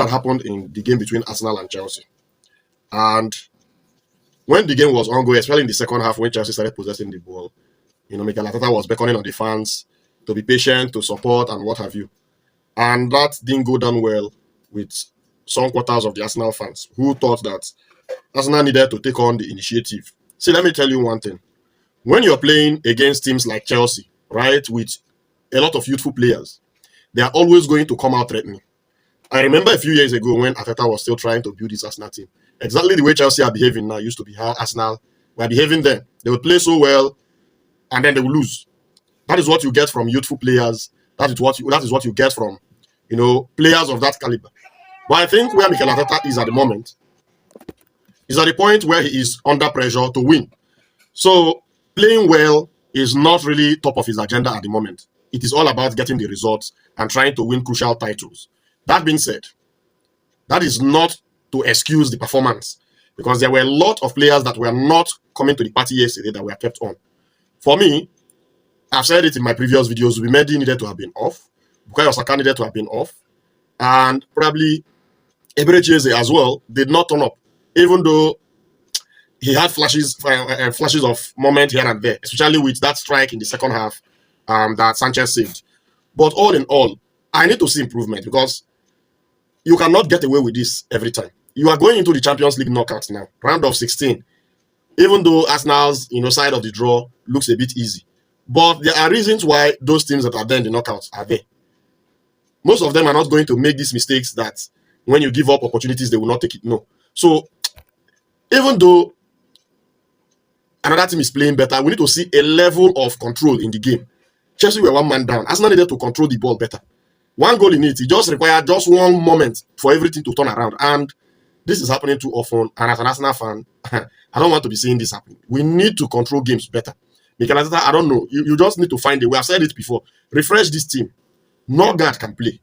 had happened in the game between Arsenal and Chelsea. And when the game was ongoing, especially in the second half when Chelsea started possessing the ball, Mikel Arteta was beckoning on the fans to be patient, to support, and what have you. And that didn't go down well with some quarters of the Arsenal fans who thought that Arsenal needed to take on the initiative. See, let me tell you one thing. When you're playing against teams like Chelsea, right, with a lot of youthful players, they are always going to come out threatening. I remember a few years ago when Arteta was still trying to build this Arsenal team. Exactly the way Chelsea are behaving now used to be how Arsenal were behaving then. They would play so well, and then they would lose. That is what you get from youthful players. That is what you get from, players of that caliber. But I think where Mikel Arteta is at the moment is at the point where he is under pressure to win. So playing well is not really top of his agenda at the moment. It is all about getting the results and trying to win crucial titles. That being said, that is not to excuse the performance, because there were a lot of players that were not coming to the party yesterday that were kept on. For me, I've said it in my previous videos, Mendy needed to have been off, Bukayo Saka needed to have been off, and probably Eberechi as well did not turn up, even though he had flashes of moment here and there, especially with that strike in the second half that Sanchez saved. But all in all, I need to see improvement, because you cannot get away with this every time. You are going into the Champions League knockout now, round of 16. Even though Arsenal's side of the draw looks a bit easy, but there are reasons why those teams that are there in the knockouts are there. Most of them are not going to make these mistakes that when you give up opportunities, they will not take it. No. So even though another team is playing better, we need to see a level of control in the game. Chelsea were one man down. Arsenal needed to control the ball better. One goal in it just required just one moment for everything to turn around. And this is happening too often. And as an Arsenal fan, I don't want to be seeing this happen. We need to control games better. Mikel Arteta, I don't know. You just need to find a way. I've said it before. Refresh this team. Norgard can play.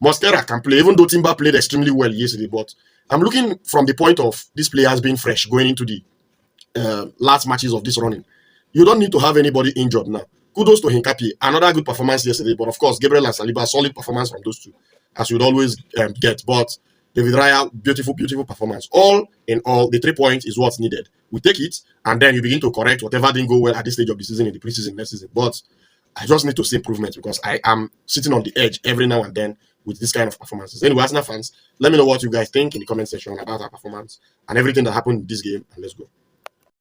Mosquera can play, even though Timber played extremely well yesterday. But I'm looking from the point of these players being fresh going into the last matches of this running. You don't need to have anybody injured now. Kudos to Hincapié. Another good performance yesterday. But of course, Gabriel and Saliba, solid performance from those two, as you'd always get. But David Raya, beautiful, beautiful performance. All in all, the 3 points is what's needed. We take it, and then you begin to correct whatever didn't go well at this stage of the season, in the preseason, next season. But I just need to see improvement, because I am sitting on the edge every now and then with this kind of performances. Anyway, Arsenal fans, let me know what you guys think in the comment section about our performance and everything that happened in this game, and let's go.